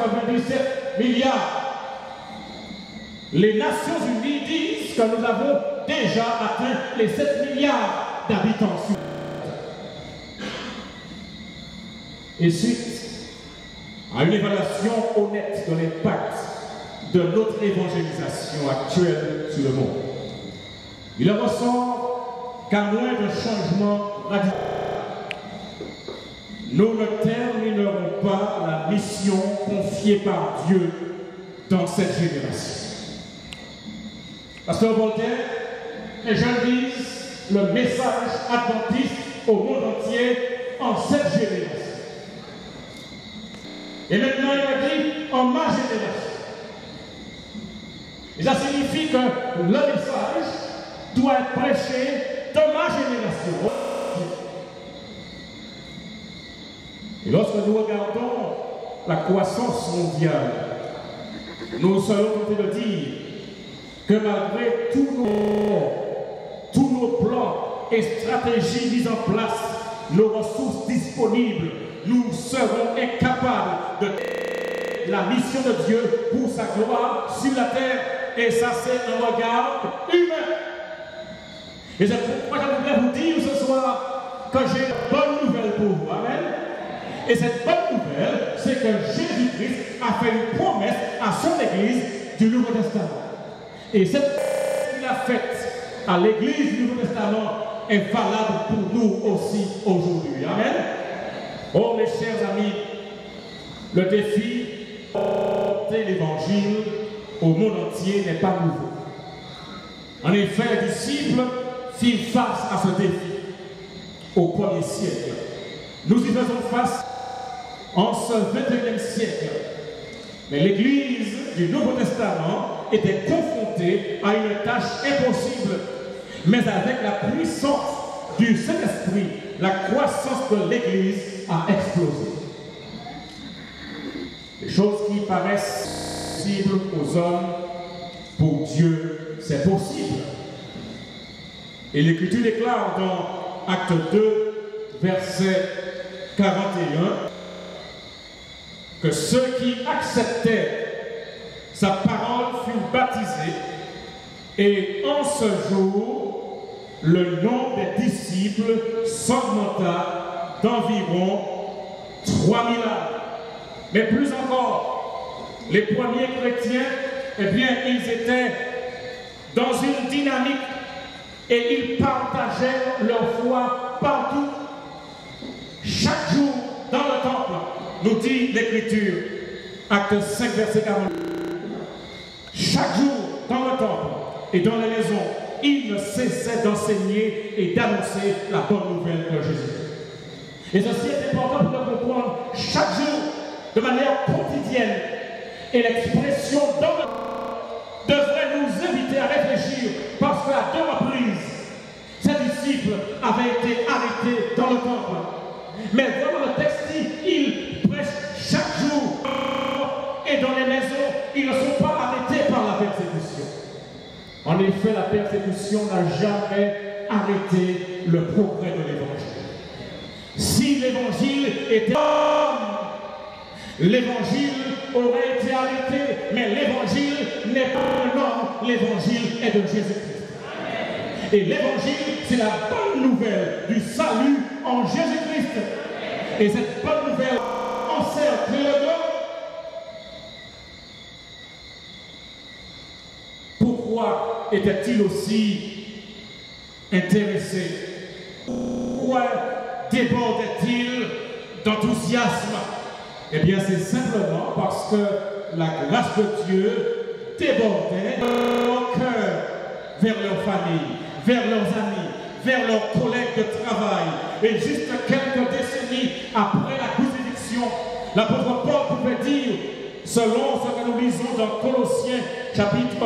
97 milliards. Les Nations Unies disent que nous avons déjà atteint les 7 milliards d'habitants. Et suite à une évaluation honnête de l'impact de notre évangélisation actuelle sur le monde, il ressort qu'à moins de changements radicaux, nous ne terminerons pas la mission confiée par Dieu dans cette génération. Parce que Voltaire, les jeunes disent le message adventiste au monde entier en cette génération. Et maintenant, il a dit en ma génération. Et ça signifie que le message doit être prêché de ma génération. Et lorsque nous regardons la croissance mondiale, nous serons tentés de dire que malgré tous nos plans et stratégies mis en place, nos ressources disponibles, nous serons incapables de la mission de Dieu pour sa gloire sur la terre. Et ça, c'est un regard humain. Et c'est pourquoi je voudrais vous dire ce soir que j'ai une bonne nouvelle pour vous. Amen. Et cette bonne nouvelle, c'est que Jésus-Christ a fait une promesse à son Église du Nouveau Testament. Et cette promesse qu'il a faite à l'Église du Nouveau Testament est valable pour nous aussi aujourd'hui. Amen. Oh mes chers amis, le défi de porter l'Évangile au monde entier n'est pas nouveau. En effet, les disciples firent face à ce défi au 1er siècle. Nous y faisons face en ce 21e siècle. Mais l'Église du Nouveau Testament était confrontée à une tâche impossible. Mais avec la puissance du Saint-Esprit, la croissance de l'Église a explosé. Les choses qui paraissent possibles aux hommes, pour Dieu, c'est possible. Et l'Écriture déclare dans Acte 2, verset 41, que ceux qui acceptaient sa parole furent baptisés, et en ce jour, le nombre des disciples s'augmenta d'environ 3000 âmes. Mais plus encore, les premiers chrétiens, eh bien, ils étaient dans une dynamique et ils partageaient leur foi partout. Chaque jour, dans le temple, nous dit l'Écriture, Acte 5, verset 40. Chaque jour, dans le temple et dans les maisons, ils ne cessaient d'enseigner et d'annoncer la bonne nouvelle de Jésus. Et ceci est important pour nous comprendre chaque jour, de manière quotidienne. Et l'expression dans le devrait nous inviter à réfléchir, parce qu'à 2 reprises, ces disciples avaient été arrêtés dans le temple. Mais vraiment le texte dit, ils prêchent chaque jour et dans les maisons, ils ne sont pas arrêtés par la persécution. En effet, la persécution n'a jamais arrêté le progrès de l'Évangile. Si l'Évangile était homme, l'Évangile aurait été arrêté, mais l'Évangile n'est pas un homme, l'Évangile est de Jésus-Christ. Et l'Évangile, c'est la bonne nouvelle du salut en Jésus-Christ. Et cette bonne nouvelle encercle le monde. Pourquoi était-il aussi intéressé? Pourquoi débordait-il d'enthousiasme? Eh bien, c'est simplement parce que la grâce de Dieu débordait de leur cœur vers leur famille, vers leurs amis, vers leurs collègues de travail. Et juste quelques décennies après la crucifixion, l'apôtre Paul pouvait dire, selon ce que nous lisons dans Colossiens chapitre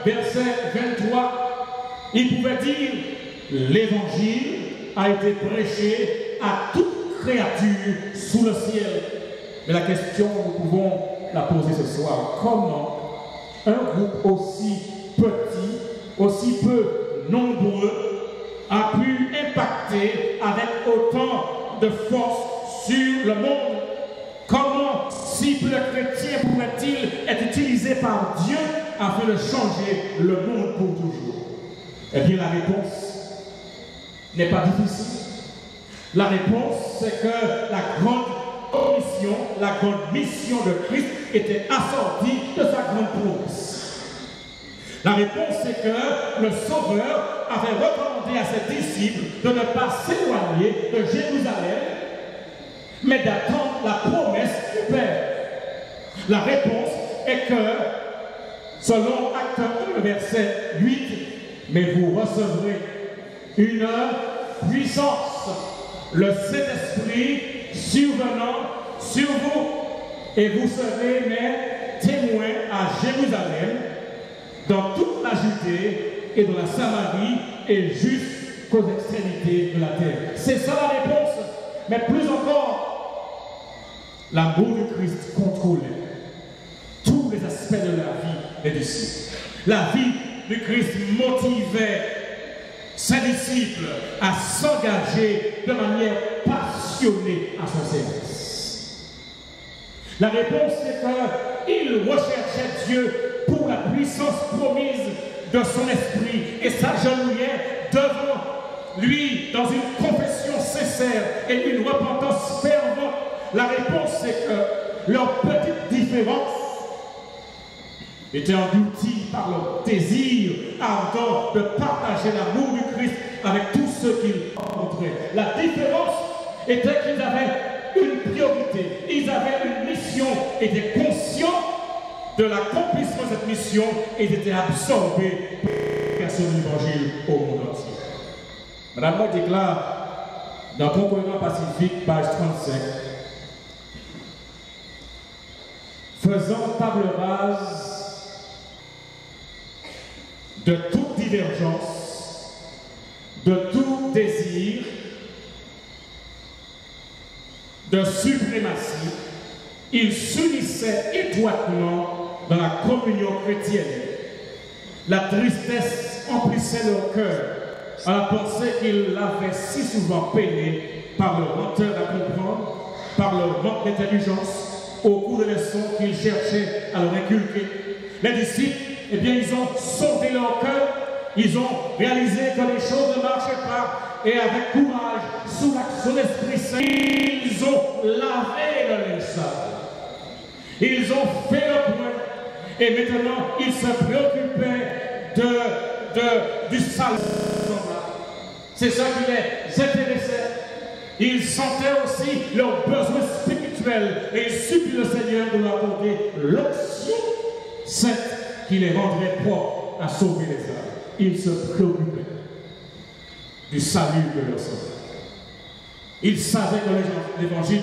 1, verset 23, il pouvait dire, l'évangile a été prêché à toute créature sous le ciel. Mais la question, nous pouvons la poser ce soir. Comment un groupe aussi petit, aussi peu nombreux, a pu impacter avec autant de force sur le monde? Comment, si possible le chrétien pourrait-il être utilisé par Dieu afin de changer le monde pour toujours? Eh bien, la réponse n'est pas difficile. La réponse, c'est que la grande commission, la grande mission de Christ était assortie de sa grande promesse. La réponse, c'est que le Sauveur avait recommandé à ses disciples de ne pas s'éloigner de Jérusalem, mais d'attendre la promesse du Père. La réponse est que, selon Acte 1, verset 8, mais vous recevrez une puissance, le Saint-Esprit survenant sur vous, et vous serez mes témoins à Jérusalem, dans toute la Judée et dans la Samarie et jusqu'aux extrémités de la terre. C'est ça la réponse. Mais plus encore, l'amour de Christ contrôlait tous les aspects de la vie des disciples. La vie de Christ motivait ses disciples à s'engager de manière passionnée à son service. La réponse c'est qu'il recherchait Dieu pour la puissance promise de son esprit et s'agenouillait devant lui dans une confession sincère et une repentance fervente. La réponse c'est que leur petite différence était engloutie par leur désir ardent de partager l'amour du Christ avec tous ceux qu'ils rencontraient. La différence était qu'ils avaient une priorité, ils avaient une mission, étaient conscients de l'accomplissement de cette mission et ils étaient absorbés par son évangile au monde entier. Madame Moy déclare dans Concordance Pacifique, page 35, faisant table rase de toute divergence, de tout désir, de suprématie, ils s'unissaient étroitement dans la communion chrétienne. La tristesse emplissait leur cœur à la pensée qu'ils l'avaient si souvent peiné par leur lenteur à comprendre, par leur manque d'intelligence, au cours des leçons qu'ils cherchaient à leur inculquer. Les disciples, eh bien, ils ont sauvé leur cœur, ils ont réalisé que les choses ne marchaient pas, et avec courage, sous l'action de l'Esprit Saint, ils ont lavé le linge sale. Ils ont fait le point, et maintenant, ils se préoccupaient du sale. C'est ça qui les intéressait. Ils sentaient aussi leurs besoins spirituels, et ils supplient le Seigneur de leur accorder l'onction sainte qui les rendrait propres à sauver les âmes. Ils se préoccupaient du salut de leur sauveur. Ils savaient que l'évangile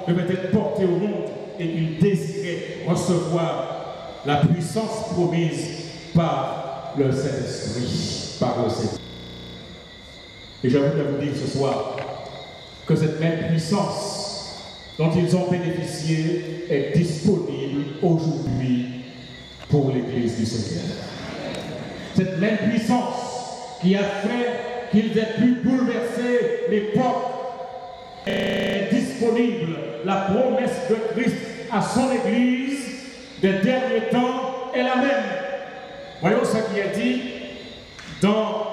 devait être porté au monde et ils désiraient recevoir la puissance promise par le Saint-Esprit, par le Seigneur. Et j'aimerais vous dire ce soir que cette même puissance dont ils ont bénéficié est disponible aujourd'hui pour l'Église du Seigneur. Cette même puissance qui a fait qu'ils aient pu bouleverser l'époque est disponible. La promesse de Christ à son Église des derniers temps est la même. Voyons ce qui est dit dans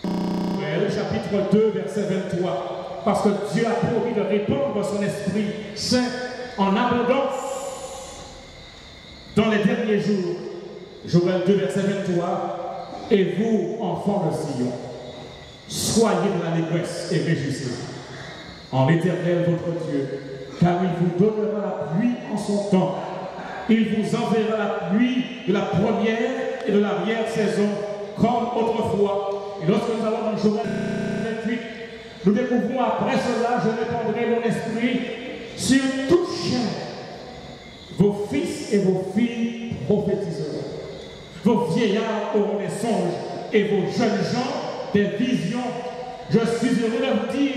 le chapitre 2, verset 23. Parce que Dieu a promis de répandre son Esprit Saint en abondance dans les derniers jours. Joël 2, verset 23. Et vous, enfants de Sion, soyez dans l'allégresse et réjouissez en l'Éternel votre Dieu, car il vous donnera la pluie en son temps. Il vous enverra la pluie de la première et de l'arrière-saison, comme autrefois. Et lorsque nous allons dans Joël 28, nous découvrons après cela, je répandrai mon esprit sur toute chair. Vos fils et vos filles prophétiseront. Vos vieillards auront des songes et vos jeunes gens des visions. Je suis heureux de vous dire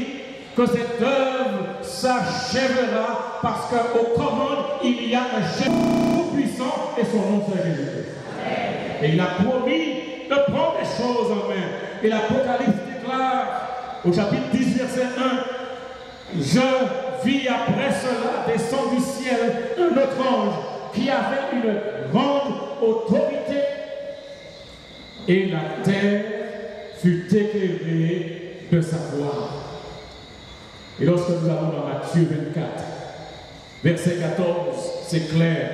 que cette œuvre s'achèvera parce qu'aux commandes, il y a un chef tout-puissant et son nom c'est Jésus. Et il a promis de prendre les choses en main. Et l'Apocalypse déclare au chapitre 10, verset 1, je vit après cela descendre du ciel un autre ange qui avait une grande autorité. Et la terre fut éclairée de sa gloire. Et lorsque nous allons dans Matthieu 24, verset 14, c'est clair.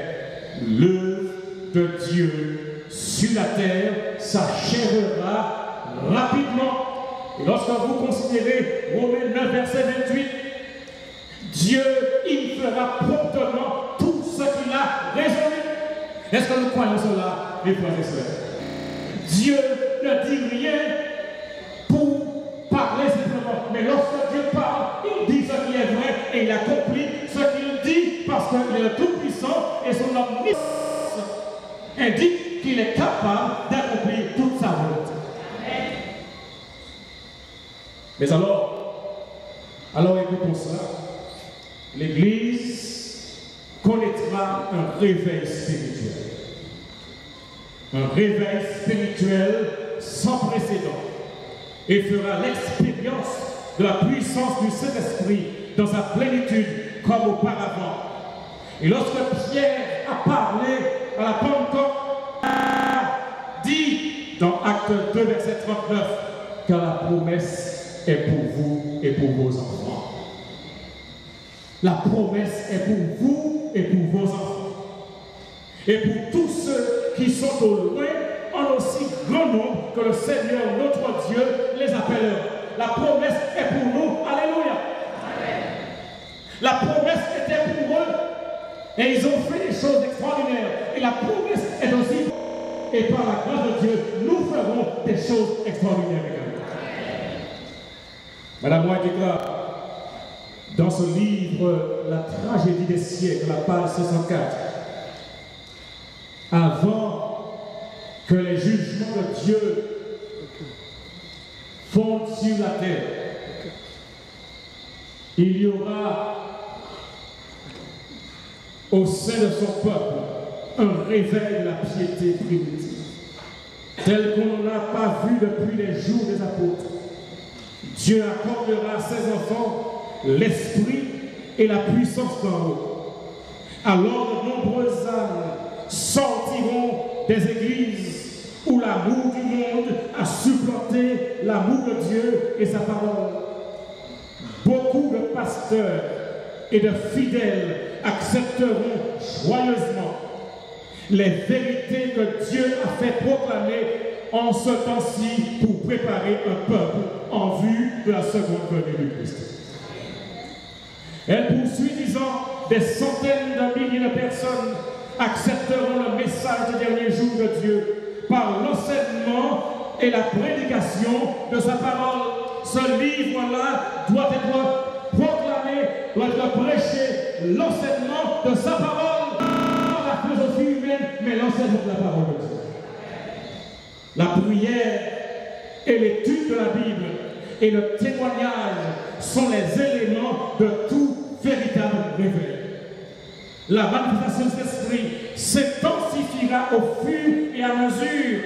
L'œuvre de Dieu sur la terre s'achèvera rapidement. Et lorsque vous considérez Romains 9, verset 28, Dieu, il fera promptement tout ce qu'il a résolu. Est-ce que nous croyons cela, mes frères et sœurs? Dieu ne dit rien pour parler simplement, mais lorsque Dieu parle, il dit ce qui est vrai et il accomplit ce qu'il dit parce qu'il est tout-puissant et son omniscience indique qu'il est capable d'accomplir toute sa volonté. Mais alors écoutons ça. L'Église connaîtra un réveil spirituel. Un réveil spirituel sans précédent. Et fera l'expérience de la puissance du Saint-Esprit dans sa plénitude comme auparavant. Et lorsque Pierre a parlé à la Pentecôte, a dit dans Acte 2, verset 39, que la promesse est pour vous et pour vos enfants. La promesse est pour vous et pour vos enfants. Et pour tous ceux qui sont au loin, en aussi grand nombre que le Seigneur, notre Dieu, les appellera. La promesse est pour nous. Alléluia. Amen. La promesse était pour eux. Et ils ont fait des choses extraordinaires. Et la promesse est aussi pour nous. Et par la grâce de Dieu, nous ferons des choses extraordinaires également. Madame White déclare dans ce livre, La tragédie des siècles, la page 64, avant que les jugements de Dieu fondent sur la terre, il y aura au sein de son peuple un réveil de la piété primitive, tel qu'on n'a pas vu depuis les jours des apôtres. Dieu accordera à ses enfants l'esprit et la puissance d'en haut. Alors de nombreuses âmes sortiront des églises où l'amour du monde a supplanté l'amour de Dieu et sa parole. Beaucoup de pasteurs et de fidèles accepteront joyeusement les vérités que Dieu a fait proclamer en ce temps-ci pour préparer un peuple en vue de la seconde venue du Christ. Elle poursuit disant, des centaines de milliers de personnes accepteront le message des derniers jours de Dieu par l'enseignement et la prédication de sa parole. Ce livre-là doit être proclamé, doit être prêché, l'enseignement de sa parole, pas la philosophie humaine, mais l'enseignement de la parole de Dieu. La prière et l'étude de la Bible et le témoignage sont les éléments de tout véritable réveil. La manifestation de l'esprit s'intensifiera au fur et à mesure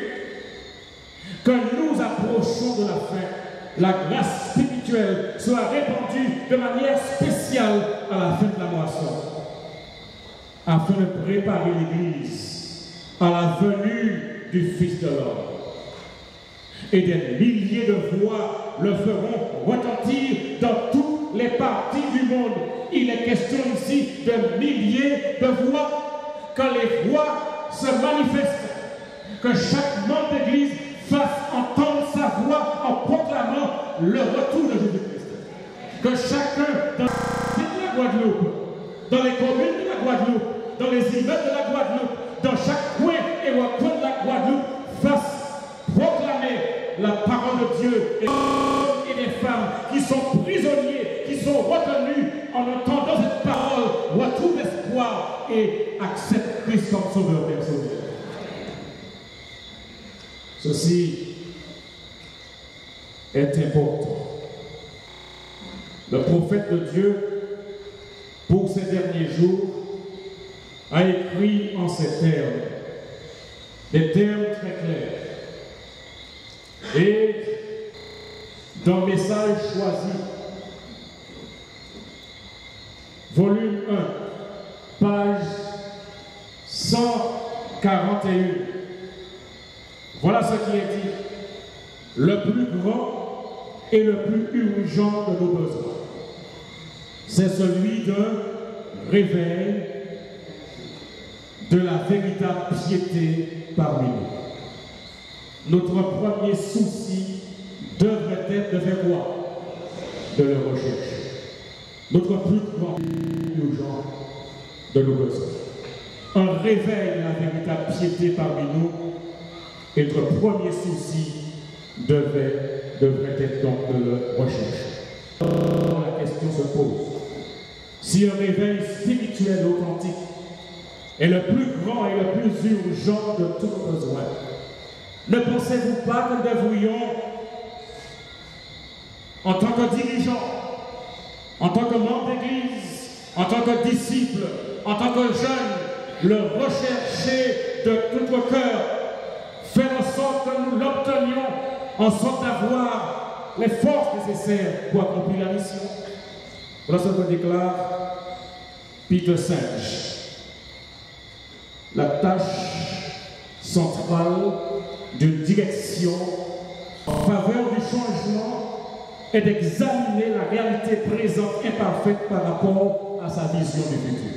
que nous approchons de la fin. La grâce spirituelle sera répandue de manière spéciale à la fin de la moisson, afin de préparer l'Église à la venue du Fils de l'homme. Et des milliers de voix le feront retentir dans toutes les parties du monde. Il est question ici de milliers de voix. Que les voix se manifestent, que chaque membre d'Église fasse entendre sa voix en proclamant le retour de Jésus-Christ. Que chacun dans la Guadeloupe, dans les communes de la Guadeloupe, dans les immeubles de la Guadeloupe, dans chaque coin et recoin de la Guadeloupe, fasse proclamer la parole de Dieu et des hommes et des femmes qui sont prisonniers, qui sont retenus en entendant cette parole, retrouvent l'espoir et acceptent Christ comme sauveur personnel. Ceci est important. Le prophète de Dieu, pour ces derniers jours, a écrit en ces termes, des termes très clairs. Et dans le message choisi, volume 1, page 141. Voilà ce qui est dit. Le plus grand et le plus urgent de nos besoins, c'est celui d'un réveil de la véritable piété parmi nous. Notre premier souci devrait être de faire quoi? De le rechercher. Notre plus grand et urgent de nos besoins. Un réveil de la véritable piété parmi nous. Et notre premier souci devrait être donc de le rechercher. Alors, la question se pose. Si un réveil spirituel authentique est le plus grand et le plus urgent de tous nos besoins, ne pensez-vous pas que nous devrions, en tant que dirigeants, en tant que membres d'église, en tant que disciples, en tant que jeunes, le rechercher de tout notre cœur, faire en sorte que nous l'obtenions, en sorte d'avoir les forces nécessaires pour accomplir la mission? Voilà ce que déclare Peter Senge. La tâche centrale d'une direction en faveur du changement est d'examiner la réalité présente imparfaite par rapport à sa vision du futur.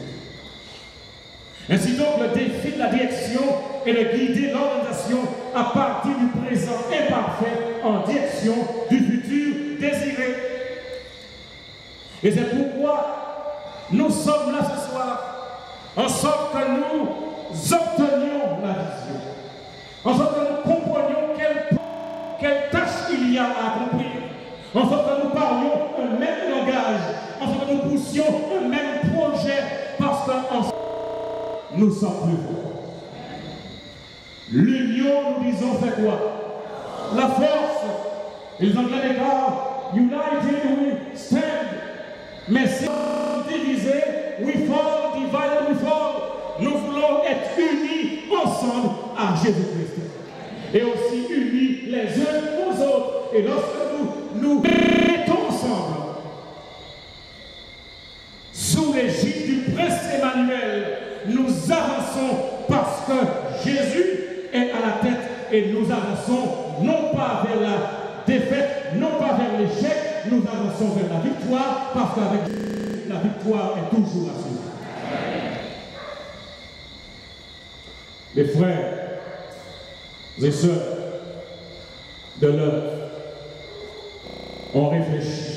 Ainsi donc, le défi de la direction est de guider l'organisation à partir du présent imparfait en direction du futur désiré. Et c'est pourquoi nous sommes là ce soir, en sorte que nous obtenions la vision, en sorte que nous comprenions quelle tâche il y a à accomplir, en sorte que nous parlions un même langage, en sorte que nous poussions un même projet, parce qu'ensemble, nous sommes plus forts. L'union, nous disons, fait quoi? La force. Les Anglais déclarent, united we stand. Mais si on divisait, we fall, divided we fall. Nous voulons être unis ensemble à Jésus-Christ. Et aussi unis les uns aux autres. Et lorsque nous mettons ensemble, sous l'égide du prince Emmanuel, nous avançons parce que Jésus est à la tête et nous avançons non pas vers la défaite, non pas vers l'échec, nous avançons vers la victoire parce qu'avec Jésus, la victoire est toujours assurée. Les frères et sœurs de l'œuvre ont réfléchi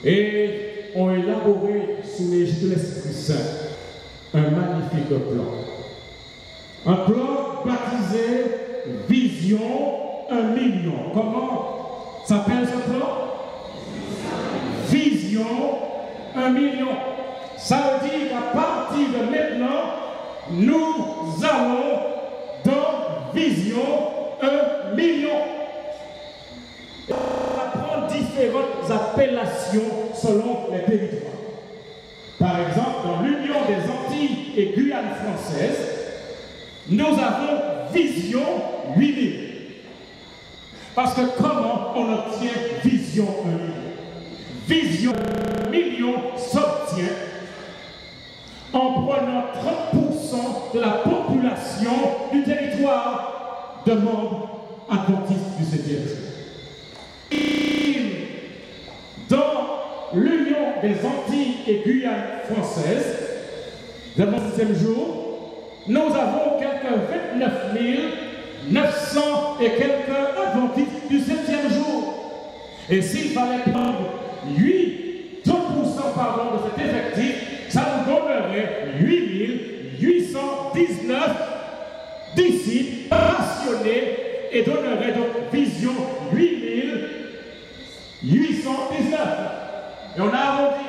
et ont élaboré sous l'égide de l'Esprit Saint un magnifique plan. Un plan baptisé Vision 1 million. Comment s'appelle ce plan? Vision 1 million. Ça veut dire qu'à partir de maintenant, nous allons dans Vision 1 million. On va prendre différentes appellations selon les territoires. Par exemple, dans l'Union des Antilles et Guyane française, nous avons Vision 8000. Parce que comment on obtient Vision 1 million? Vision 1 million s'obtient en prenant 30% de la population du territoire de membres adventistes du 7e jour. Dans l'Union des Antilles et Guyane françaises, le 7e jour, nous avons quelques 29 900 et quelques adventistes du 7e jour. Et s'il fallait prendre 30% de cet effectif, ça nous donnerait 8819 disciples passionnés et donnerait donc Vision 8819. Et on a arrondi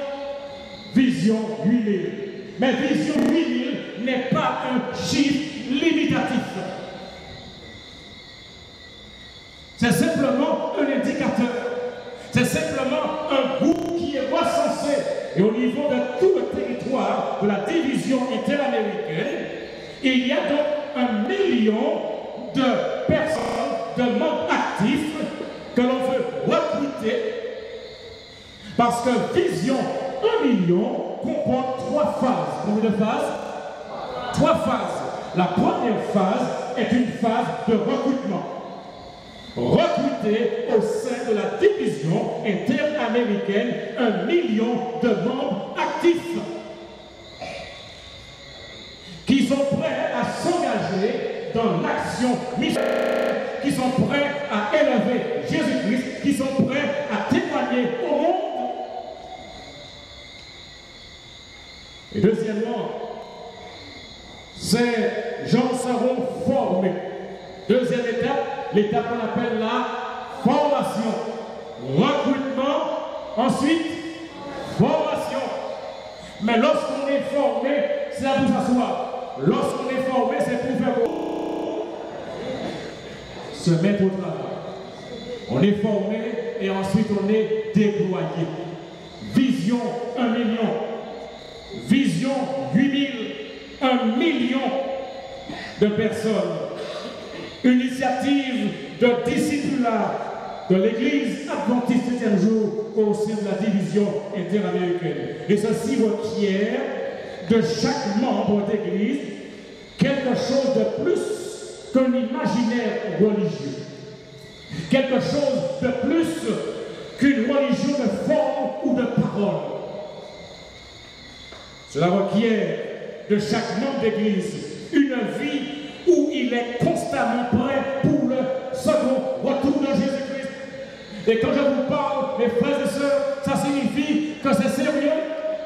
Vision 8000. Mais Vision 8000 n'est pas un chiffre limitatif. C'est simplement un indicateur. C'est simplement un groupe qui est recensé. Et au niveau de tout le territoire de la division interaméricaine, il y a donc 1 million de personnes, de membres actifs que l'on veut recruter Parce que Vision 1 million comporte 3 phases. Combien de phases? 3 phases. La première phase est une phase de recrutement. Recruter au sein de la division interaméricaine 1 million de membres actifs qui sont prêts à s'engager dans l'action missionnaire, qui sont prêts à élever Jésus-Christ, qui sont prêts à témoigner au monde. Et deuxièmement, ces gens seront formés. Deuxième étape, l'étape qu'on appelle la formation. Recrutement, ensuite formation. Mais lorsqu'on est formé, c'est à vous asseoir. Lorsqu'on est formé, c'est pour faire se mettre au travail. On est formé et ensuite on est déployé. Vision 1 million. Vision 8000. 1 million de personnes. Initiative de discipulat de l'Église adventiste du 7e jour au sein de la division interaméricaine. Et ceci requiert de chaque membre d'église quelque chose de plus qu'un imaginaire religieux, quelque chose de plus qu'une religion de forme ou de parole. Cela requiert de chaque membre d'église une vie où il est constamment prêt pour le second retour de Jésus-Christ. Et quand je vous parle, mes frères et sœurs, ça signifie que c'est sérieux,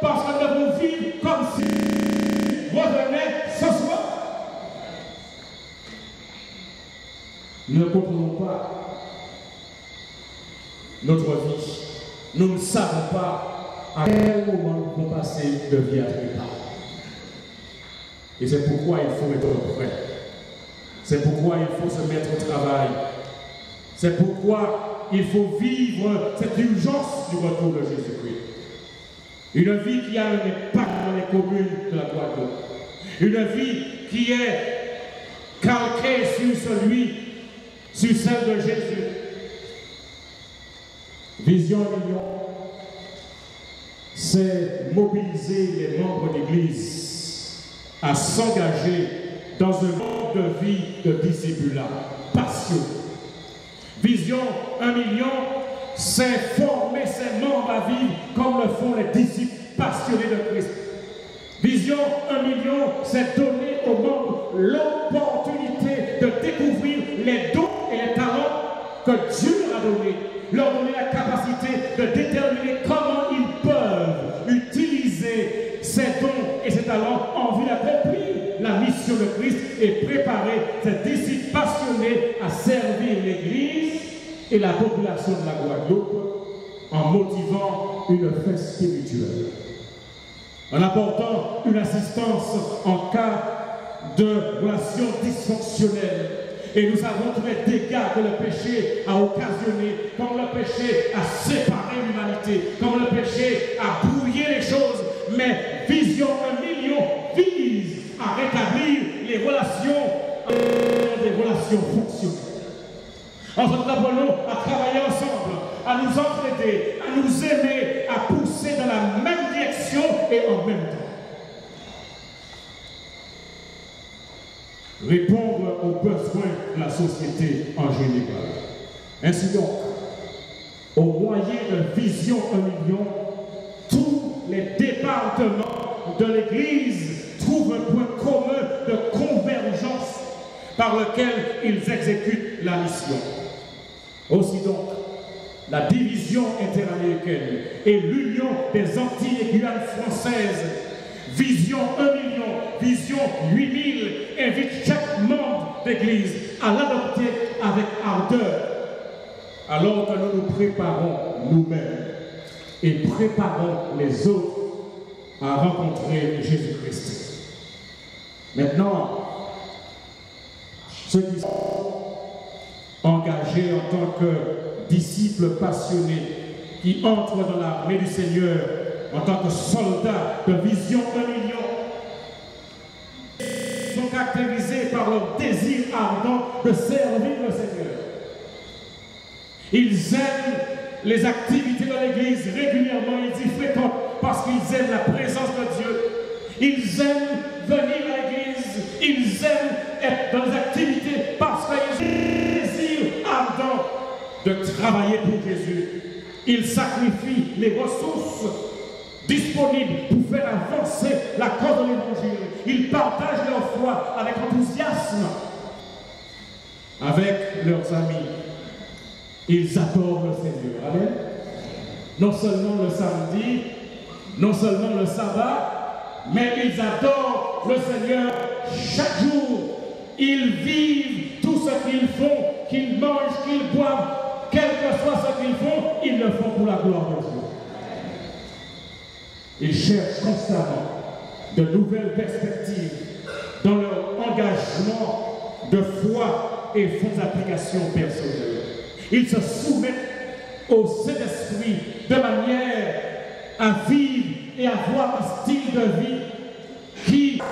parce que nous devons vivre comme si revenait ce soir. Nous ne comprenons pas notre vie. Nous ne savons pas à quel moment nous pouvons passer de vie à trépas. Et c'est pourquoi il faut être prêt. C'est pourquoi il faut se mettre au travail. C'est pourquoi il faut vivre cette urgence du retour de Jésus-Christ. Une vie qui a un impact dans les communes de la Guadeloupe. Une vie qui est calquée sur celle de Jésus. Vision million, c'est mobiliser les membres d'Église à s'engager dans un mode de vie de discipulat, passion. Vision 1 million, c'est former ses membres à vivre comme le font les disciples passionnés de Christ. Vision 1 million, c'est donner aux membres l'opportunité de découvrir les dons et les talents que Dieu leur a donnés, leur donner la capacité de déterminer comment ils peuvent utiliser ces dons et ces talents en vue d'accomplir la mission de Christ et préparer ces disciples passionnés à servir l'Église et la population de la Guadeloupe en motivant une fête spirituelle, en apportant une assistance en cas de relations dysfonctionnelles. Et nous savons tous les dégâts que le péché a occasionnés, comme le péché a séparé l'humanité, comme le péché a brouillé les choses. Mais Vision 1 million vise à rétablir les relations, des relations fonctionnelles. En nous appelons à travailler ensemble, à nous entraider, à nous aimer, à pousser dans la même direction et en même temps. Répondre aux besoins de la société en général. Ainsi donc, au moyen de Vision 1 million, tous les départements de l'Église trouvent un point commun de convergence par lequel ils exécutent la mission. Aussi donc, la division interaméricaine et l'Union des Antilles et Guyane françaises, Vision 1 million, Vision 8000, invite chaque membre d'église à l'adopter avec ardeur, alors que nous nous préparons nous-mêmes et préparons les autres à rencontrer Jésus-Christ. Maintenant, ceux qui sont engagés en tant que disciples passionnés, qui entrent dans l'armée du Seigneur en tant que soldats de Vision 1 million, sont caractérisés par leur désir ardent de servir le Seigneur. Ils aiment les activités de l'Église, régulièrement, ils y fréquentent parce qu'ils aiment la présence de Dieu. Ils aiment venir à l'église, ils aiment être dans les activités parce qu'ils ont un désir ardent de travailler pour Jésus. Ils sacrifient les ressources disponibles pour faire avancer la cause de l'évangile. Ils partagent leur foi avec enthousiasme avec leurs amis. Ils adorent le Seigneur. Amen. Non seulement le samedi, non seulement le sabbat, mais ils adorent le Seigneur chaque jour. Ils vivent tout ce qu'ils font, qu'ils mangent, qu'ils boivent, quel que soit ce qu'ils font, ils le font pour la gloire de Dieu. Ils cherchent constamment de nouvelles perspectives dans leur engagement de foi et font application personnelle. Ils se soumettent au Saint-Esprit de manière à vivre et avoir un style de vie qui est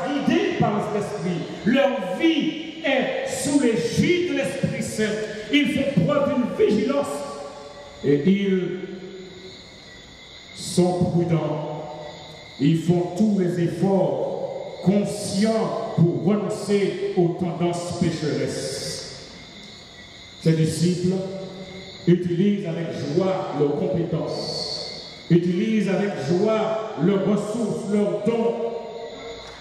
guidé par l'Esprit. Leur vie est sous l'égide de l'Esprit Saint. Ils font preuve d'une vigilance et ils sont prudents. Ils font tous les efforts conscients pour renoncer aux tendances pécheresses. Ces disciples utilisent avec joie leurs compétences, utilisent avec joie leurs ressources, leurs dons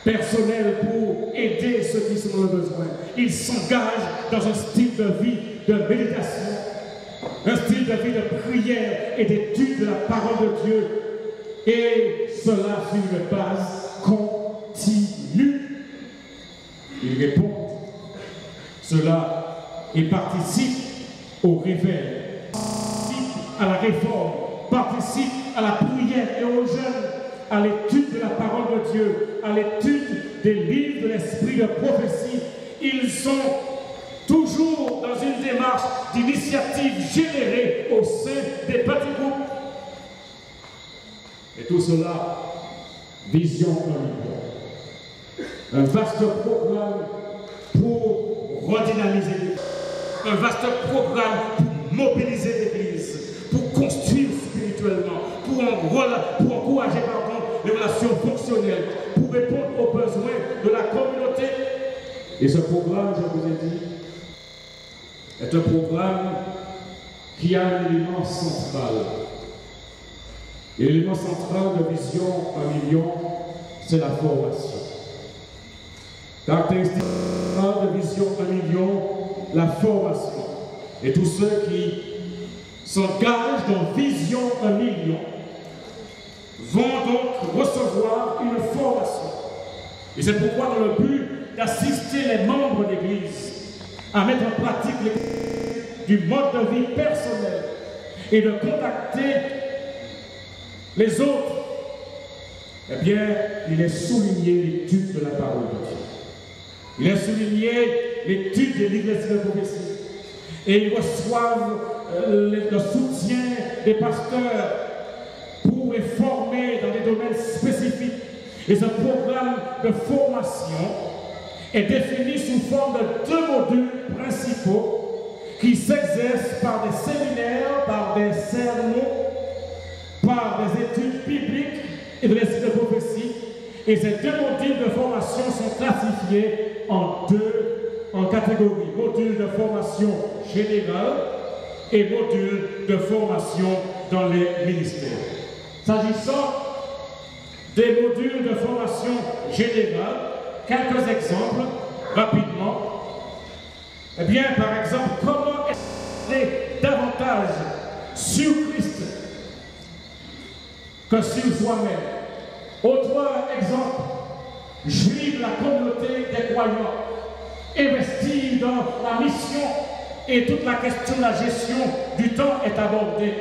personnels pour aider ceux qui sont dans le besoin. Ils s'engagent dans un style de vie de méditation, un style de vie de prière et d'étude de la parole de Dieu. Et cela sur une base continue. Ils répondent. Cela et participe au réveil, participe à la réforme, participe à la prière et aux jeunes, à l'étude de la parole de Dieu, à l'étude des livres de l'esprit de prophétie. Ils sont toujours dans une démarche d'initiative générée au sein des petits groupes. Et tout cela, vision un vaste programme pour redynamiser l'Église. Un vaste programme pour mobiliser l'Église, pour construire spirituellement, pour encourager les relations fonctionnelles, pour répondre aux besoins de la communauté. Et ce programme, je vous ai dit, est un programme qui a un élément central. Et l'élément central de Vision 1 million, c'est la formation. Caractéristique de Vision 1 million, la formation. Et tous ceux qui s'engagent dans Vision 1 million vont donc recevoir une formation. Et c'est pourquoi dans le but d'assister les membres d'Église à mettre en pratique du mode de vie personnel et de contacter les autres, eh bien, il est souligné l'étude de la parole de Dieu. Il est souligné l'étude des livres de prophétie. Et ils reçoivent le soutien des pasteurs pour les former dans des domaines spécifiques. Et ce programme de formation est défini sous forme de 2 modules principaux qui s'exercent par des séminaires, par des sermons, par des études bibliques et de l'esprit de prophétie. Et ces 2 modules de formation sont classifiés en catégories. Module de formation générale et module de formation dans les ministères. S'agissant des modules de formation générale, quelques exemples rapidement. Eh bien, par exemple, comment expliquer davantage sur Christ que sur soi-même. Autre exemple, juif la communauté des croyants, investir dans la mission et toute la question de la gestion du temps est abordée.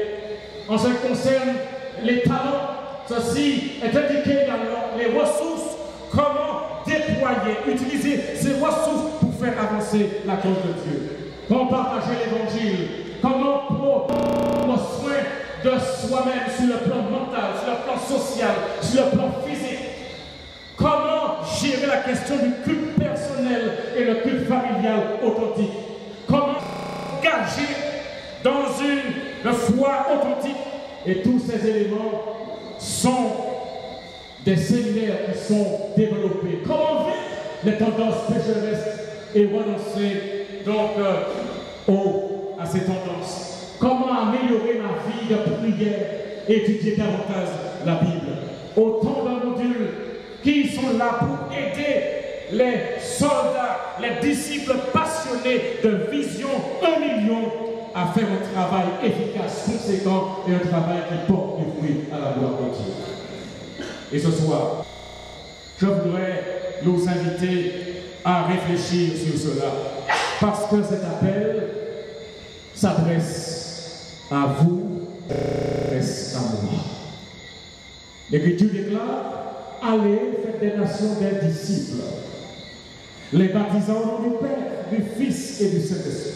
En ce qui concerne les talents, ceci est indiqué dans les ressources, comment déployer, utiliser ces ressources pour faire avancer la cause de Dieu. Comment partager l'évangile, comment prendre soin de soi-même sur le plan mental, sur le plan social, sur le plan physique. Comment gérer la question du culte personnel et le culte familial authentique. Comment engager dans une foi authentique et tous ces éléments sont des séminaires qui sont développés. Comment vaincre les tendances pécheresses et renoncer donc à ces tendances? Comment améliorer ma vie de prière et étudier davantage la Bible? Autant de modules qui sont là pour aider les soldats, les disciples passionnés de Vision 1 million à faire un travail efficace, conséquent et un travail qui porte du fruit à la gloire de Dieu. Et ce soir, je voudrais nous inviter à réfléchir sur cela, parce que cet appel s'adresse à vous, s'adresse à moi. L'Écriture déclare: allez, faites des nations des disciples, les baptisant au nom du Père, du Fils et du Saint-Esprit.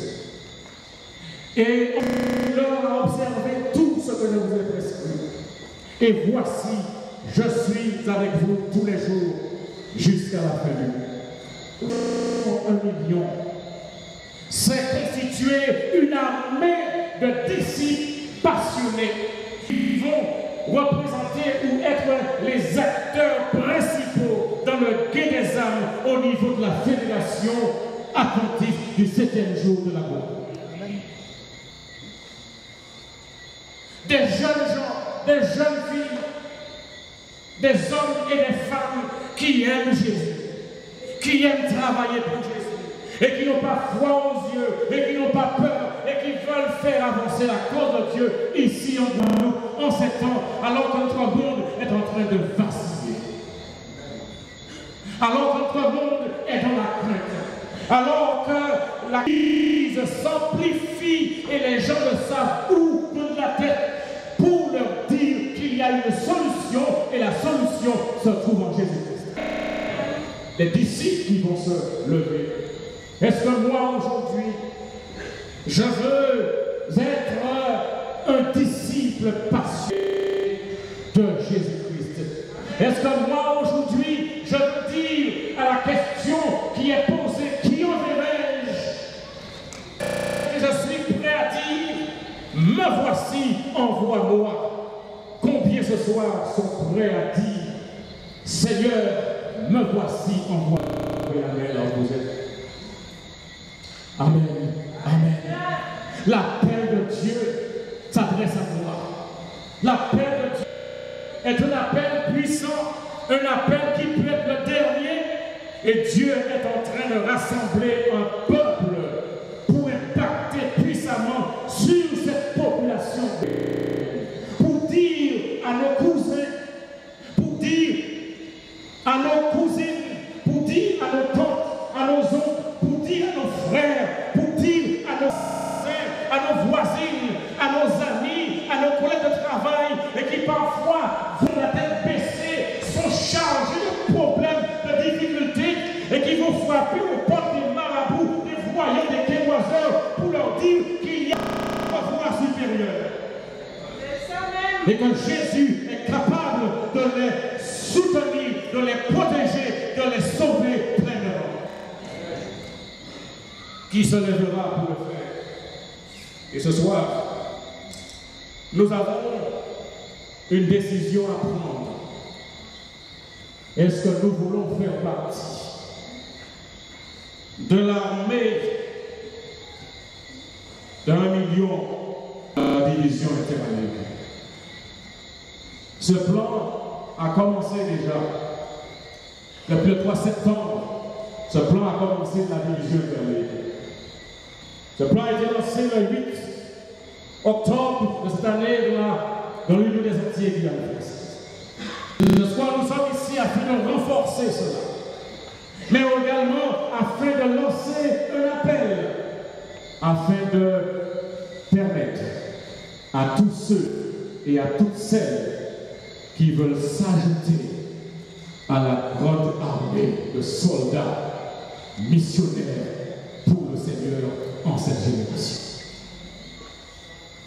Et on leur a observé tout ce que je vous ai prescrit. Et voici, je suis avec vous tous les jours jusqu'à la fin du monde. 1 million. C'est constitué une armée de disciples passionnés qui vont représenter ou être les acteurs principaux dans le guet des âmes au niveau de la fédération adventiste du 7e jour de la gloire. Des jeunes gens, des jeunes filles, des hommes et des femmes qui aiment Jésus, qui aiment travailler pour Jésus, et qui n'ont pas foi aux yeux, et qui n'ont pas peur, et qui veulent faire avancer la cause de Dieu ici en Guadeloupe, en ces temps, alors que notre monde est en train de vaciller. Alors que notre monde est dans la crainte. Alors que la crise s'amplifie et les gens ne savent où donner la tête pour leur dire qu'il y a une solution et la solution se trouve en Jésus-Christ. Les disciples qui vont se lever. Est-ce que moi aujourd'hui, je veux être un disciple passionné de Jésus-Christ? Est-ce que moi aujourd'hui, je veux dire à la question qui est posée, qui enverrai-je? Et je suis prêt à dire, me voici, envoie-moi. Combien ce soir sont prêts à dire, Seigneur, me voici, envoie-moi. Amen, là où vous êtes. Amen, amen. L'appel de Dieu s'adresse à moi. L'appel de Dieu est un appel puissant, un appel qui peut être le dernier, et Dieu est en train de rassembler un peuple pour impacter puissamment sur cette population, pour dire à nos cousins, pour dire à nos cousines, pour dire à nos tantes, à nos oncles, pour dire à nos frères, pour dire à nos sœurs, à nos voisines, à nos amis, à nos collègues de travail, et qui parfois vont la tête baissée, sont chargés de problèmes, de difficultés, et qui vont frapper aux portes des marabouts, des voyants, des témoigneurs, pour leur dire qu'il y a un pouvoir supérieur. Et que Jésus est capable de les soutenir, de les protéger, de les sauver pleinement. Qui se lèvera pour le faire? Et ce soir, nous avons une décision à prendre. Est-ce que nous voulons faire partie de l'armée d'1 million de la division interaméricaine? Ce plan a commencé déjà. Depuis le 3 septembre, ce plan a commencé de la division interaméricaine. Ce plan a été lancé le 8 octobre de cette année dans l'Union des Antilles et Guyane. Ce soir, nous sommes ici afin de renforcer cela, mais également afin de lancer un appel, afin de permettre à tous ceux et à toutes celles qui veulent s'ajouter à la grande armée de soldats missionnaires pour le Seigneur en cette génération.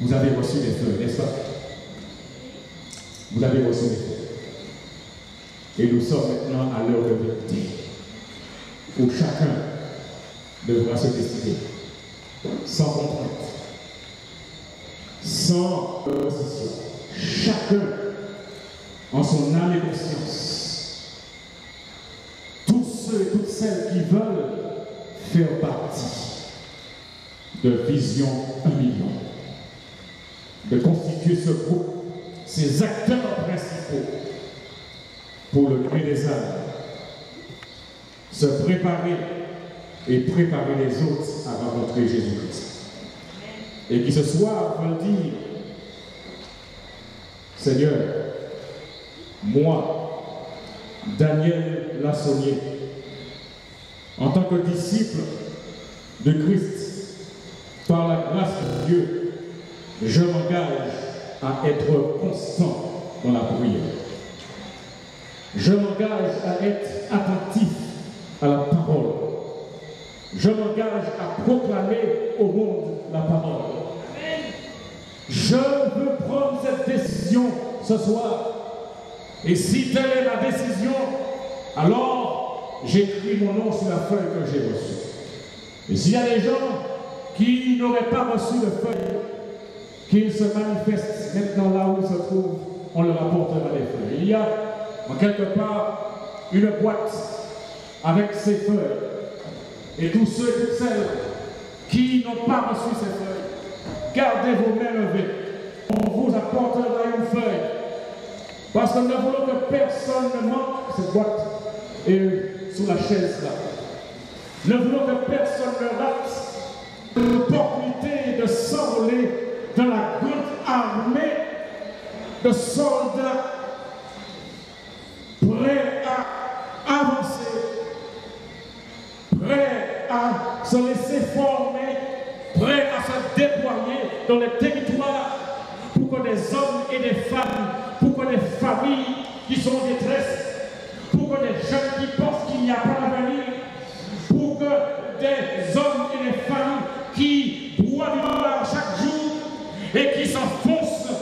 Vous avez reçu des feux, n'est-ce pas? Vous avez reçu des feux. Et nous sommes maintenant à l'heure de vérité, où chacun devra se décider, sans contrainte, sans opposition, chacun en son âme et conscience. Tous ceux et toutes celles qui veulent faire partie de Vision 1 million, de constituer ce groupe, ces acteurs principaux pour le gré des âmes, se préparer et préparer les autres à rencontrer Jésus-Christ. Et qui ce soir veulent dire, Seigneur, moi, Daniel Lassonnier, en tant que disciple de Christ, par la grâce de Dieu, je m'engage à être constant dans la prière. Je m'engage à être attentif à la parole. Je m'engage à proclamer au monde la parole. Je veux prendre cette décision ce soir. Et si telle est la décision, alors j'écris mon nom sur la feuille que j'ai reçue. Et s'il y a des gens qui n'auraient pas reçu de feuille, qu'ils se manifestent maintenant là où ils se trouvent, on leur apportera des feuilles. Il y a en quelque part une boîte avec ces feuilles. Et tous ceux et toutes celles qui n'ont pas reçu ces feuilles, gardez vos mains levées. On vous apportera une feuille. Parce que nous voulons que personne ne manque cette boîte et sous la chaise là. Nous voulons que personne ne rate l'opportunité de s'enrôler dans la grande armée de soldats prêts à avancer, prêts à se laisser former, prêts à se déployer dans les territoires pour que des hommes et des femmes, pour que des familles qui sont en détresse, pour que des jeunes qui pensent qu'il n'y a pas d'avenir, pour que des hommes et des femmes qui boivent du noir chaque jour et qui s'enfoncent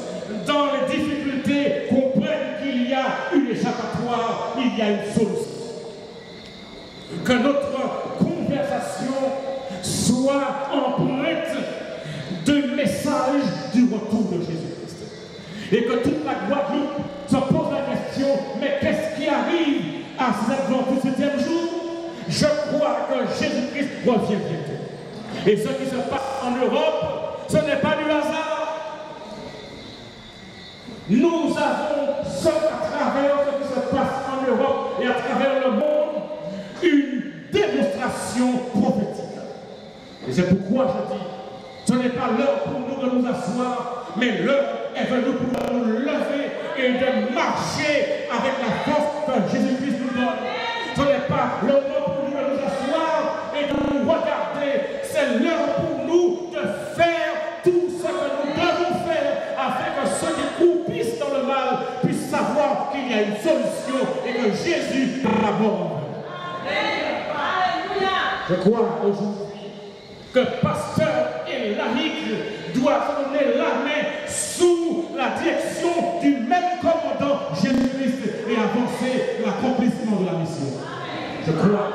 dans les difficultés comprennent qu'il y a une échappatoire, il y a une solution. Que notre conversation soit empreinte de message du retour de Jésus-Christ. Et que toute la Guadeloupe se pose la question, mais qu'est-ce qui arrive à cet 27e jour? Je crois que Jésus-Christ revient bientôt. Et ce qui se passe en Europe, ce n'est pas du hasard. Nous avons, à travers ce qui se passe en Europe et à travers le monde, une démonstration prophétique. Et c'est pourquoi je dis, ce n'est pas l'heure pour nous de nous asseoir, mais l'heure est venue pour nous lever et de marcher avec la force que Jésus-Christ nous donne. Ce n'est pas l'heure pour nous de nous asseoir et de nous regarder, c'est l'heure pour nous de faire tout ce que nous devons faire afin que ceux qui croupissent dans le mal puissent savoir qu'il y a une solution et que Jésus aborde. Je crois aujourd'hui que pasteur et laïc doivent donner la main sous la direction du même commandant Jésus-Christ et avancer l'accomplissement de la mission. Je crois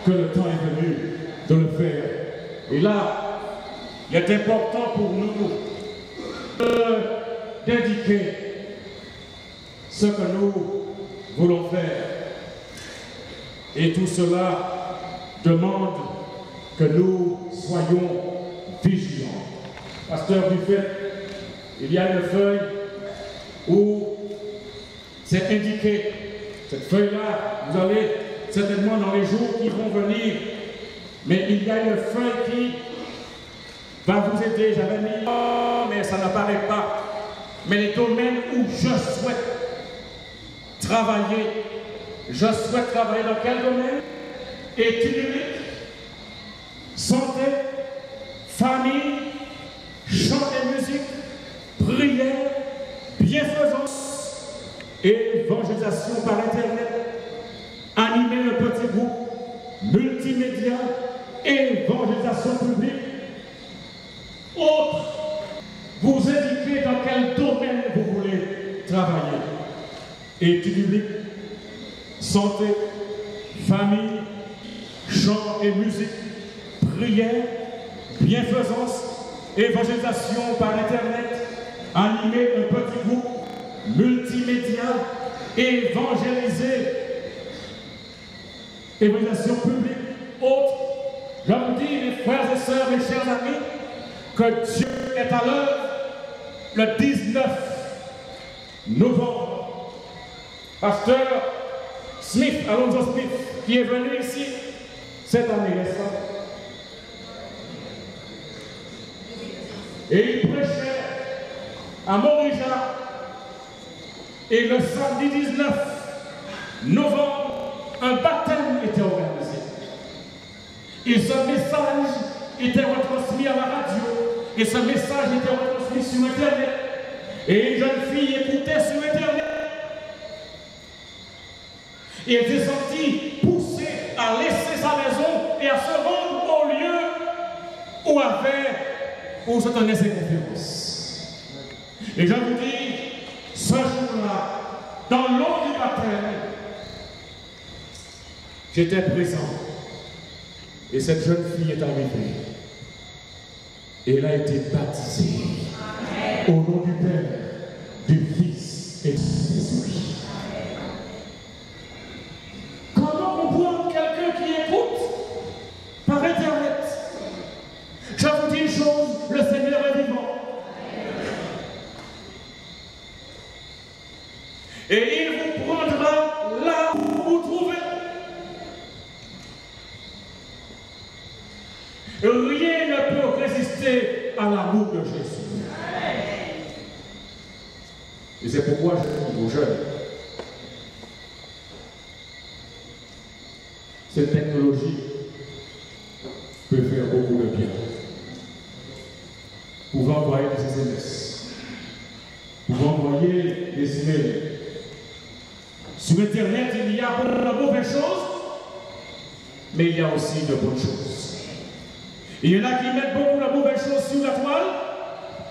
que le temps est venu de le faire. Et là, il est important pour nous d'indiquer ce que nous voulons faire. Et tout cela demande que nous soyons vigilants. Pasteur Buffet, il y a une feuille où c'est indiqué. Cette feuille-là, vous allez certainement dans les jours qui vont venir, mais il y a une feuille qui va vous aider. J'avais mis, mais ça n'apparaît pas. Mais les domaines où je souhaite travailler, dans quel domaine? Études bibliques, santé, famille, chant et musique, prière, bienfaisance, évangélisation par Internet, animer un petit groupe, multimédia, évangélisation publique. Autre, vous indiquez dans quel domaine vous voulez travailler. Études bibliques, santé, famille, chant et musique, prière, bienfaisance, évangélisation par Internet, animer un petit groupe multimédia, évangéliser, évangélisation publique, autre. Je vous dis, mes frères et sœurs, mes chers amis, que Dieu est à l'œuvre le 19 novembre. Pasteur Smith, Alonso Smith, qui est venu ici cette année, n'est-ce pas? Et il prêchait à Morija. Et le samedi 19 novembre, un baptême était organisé. Et ce message était retransmis à la radio. Et ce message était retransmis sur Internet. Et une jeune fille écoutait sur Internet. Et elle s'est sentie poussée à laisser sa maison et à se rendre au lieu où se tenaient ces conférences. Et je vous dis, ce jour-là, dans l'eau du baptême, j'étais présent. Et cette jeune fille est arrivée. Et elle a été baptisée. Au nom du Père, du Fils et du Saint-Esprit. Comment comprendre quelqu'un qui écoute par Internet? Je vous dis une chose, le Seigneur est vivant. Et il vous prendra là où vous vous trouvez. Rien ne peut résister à l'amour de Jésus. Et c'est pourquoi je dis aux jeunes, cette technologie peut faire beaucoup de bien. Vous pouvez envoyer des SMS, vous pouvez envoyer des emails. Sur Internet, il y a de mauvaises choses, mais il y a aussi de bonnes choses. Il y en a qui mettent beaucoup de mauvaises choses sur la toile,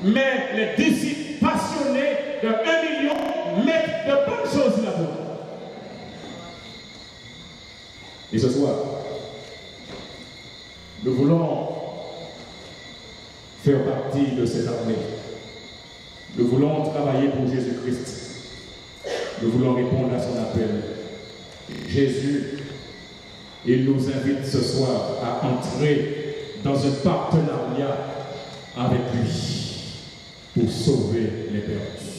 mais les disciples passionnés de 1 million mettent de bonnes choses sur la toile. Et ce soir, nous voulons faire partie de cette armée. Nous voulons travailler pour Jésus-Christ. Nous voulons répondre à son appel. Jésus, il nous invite ce soir à entrer dans un partenariat avec lui pour sauver les perdus.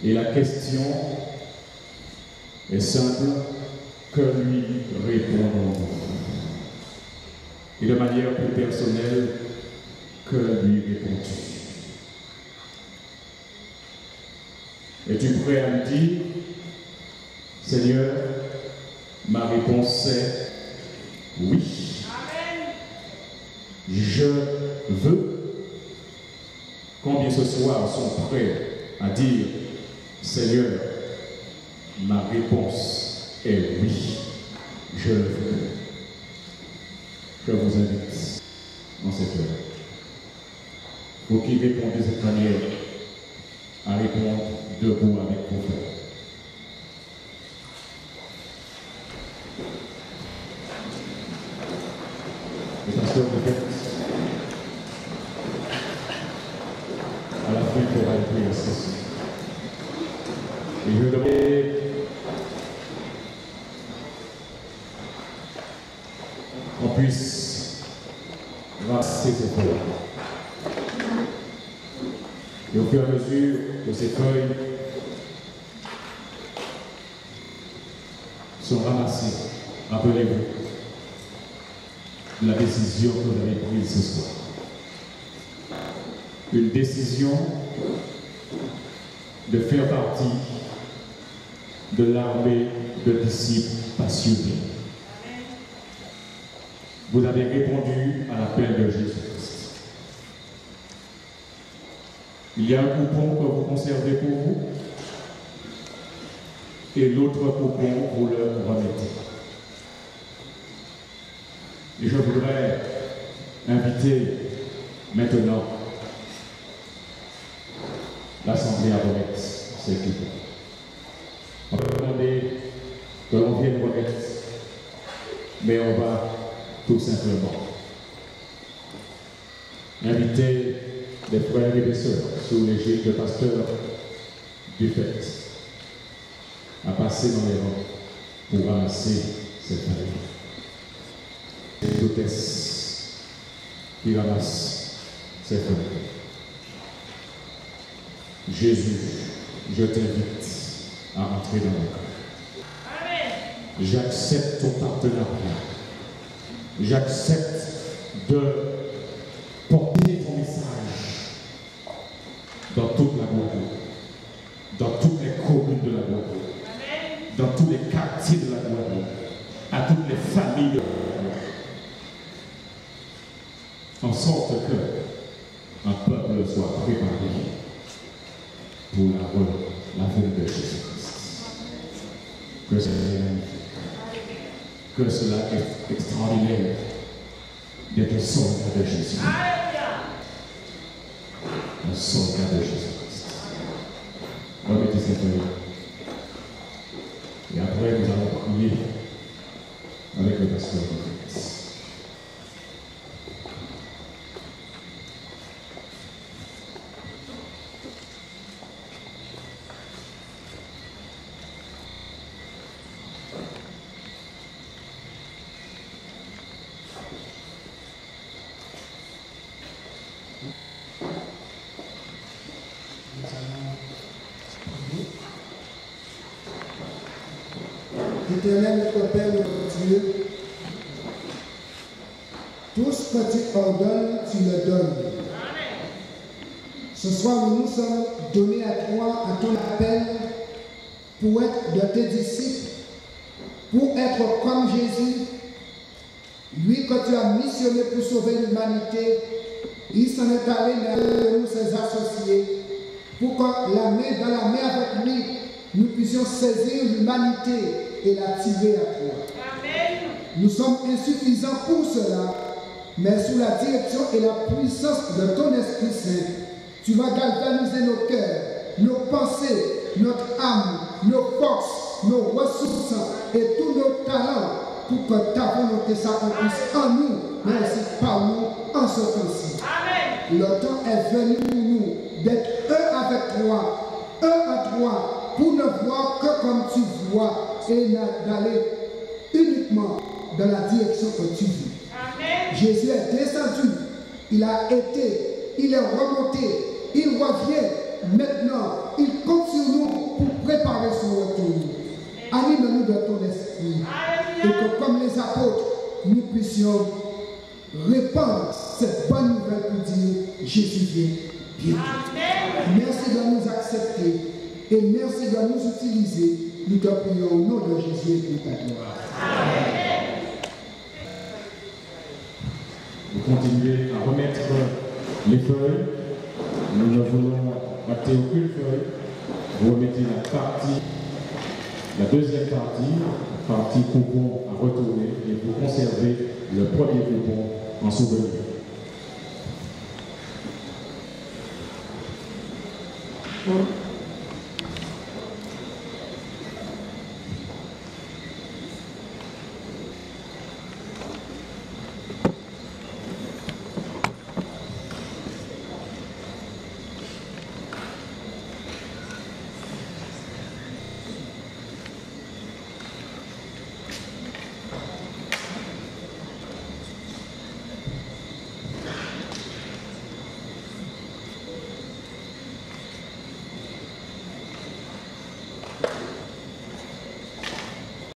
Et la question est simple, que lui répondons-nous? Et de manière plus personnelle, que lui réponds-tu? Es-tu prêt à me dire, Seigneur, ma réponse est oui. Amen. Je veux. Combien ce soir sont prêts à dire, Seigneur, ma réponse est oui, je le veux. Je vous invite dans cette heure. Pour qui répondent de cette manière, à répondre debout avec vos frères. Les pasteurs de fête, à la fin, il faudra prier ceci. Et je vais demander qu'on puisse ramasser ces feuilles. Et au fur et à mesure que ces feuilles sont ramassées, rappelez-vous de la décision que vous avez prise ce soir. Une décision de faire partie de l'armée de disciples passionnés. Vous avez répondu à l'appel de Jésus-Christ. Il y a un coupon que vous conservez pour vous et l'autre coupon, vous le remettez. Et je voudrais inviter maintenant l'Assemblée à remettre ces coupons. On va demander que l'on vienne remettre, mais on va tout simplement inviter les frères et les sœurs sous l'égide de pasteur Buffet à passer dans les rangs pour ramasser cette famille. C'est l'hôtesse qui ramasse cette famille. Jésus, je t'invite à entrer dans mon cœur. J'accepte ton partenariat. J'accepte de porter ton message dans toute la Guadeloupe, dans toutes les communes de la Guadeloupe, dans tous les quartiers de la Guadeloupe, à toutes les familles de la Guadeloupe, en sorte que un peuple soit préparé pour la venue de Jésus-Christ. Que cela est magnifique, que cela est extraordinaire d'être un soldat de Jésus. Un soldat de Jésus-Christ. Remettez cette feuille. Et après, nous allons prier avec le pasteur de Christ. Éternel notre Père, notre Dieu, tout ce que tu ordonnes, tu le donnes. Ce soir, nous nous sommes donnés à toi, à ton appel, pour être de tes disciples, pour être comme Jésus, lui que tu as missionné pour sauver l'humanité. Il s'en est allé vers nous, ses associés, pour que dans la main avec lui, nous puissions saisir l'humanité et la tirer à toi. Amen. Nous sommes insuffisants pour cela, mais sous la direction et la puissance de ton Esprit Saint, tu vas galvaniser nos cœurs, nos pensées, notre âme, nos forces, nos ressources et tous nos talents pour que ta volonté s'accomplisse en nous, mais aussi par nous en ce temps-ci. Amen. Le temps est venu pour nous d'être un avec toi, un à toi, pour ne voir que comme tu vois et d'aller uniquement dans la direction que tu veux. Amen. Jésus est descendu, il a été, il est remonté, il revient maintenant, il compte sur nous pour préparer son retour. Anime-nous de ton esprit. Amen. Et que comme les apôtres, nous puissions répandre cette bonne nouvelle pour dire Jésus vient bientôt. Amen. Merci de nous accepter et merci de nous utiliser. Nous te prions au nom de Jésus et pour ta gloire. Amen. Vous continuez à remettre les feuilles. Nous ne voulons rater aucune feuille. Vous remettez la deuxième partie coupon à retourner et vous conservez le premier coupon en souvenir. Bon.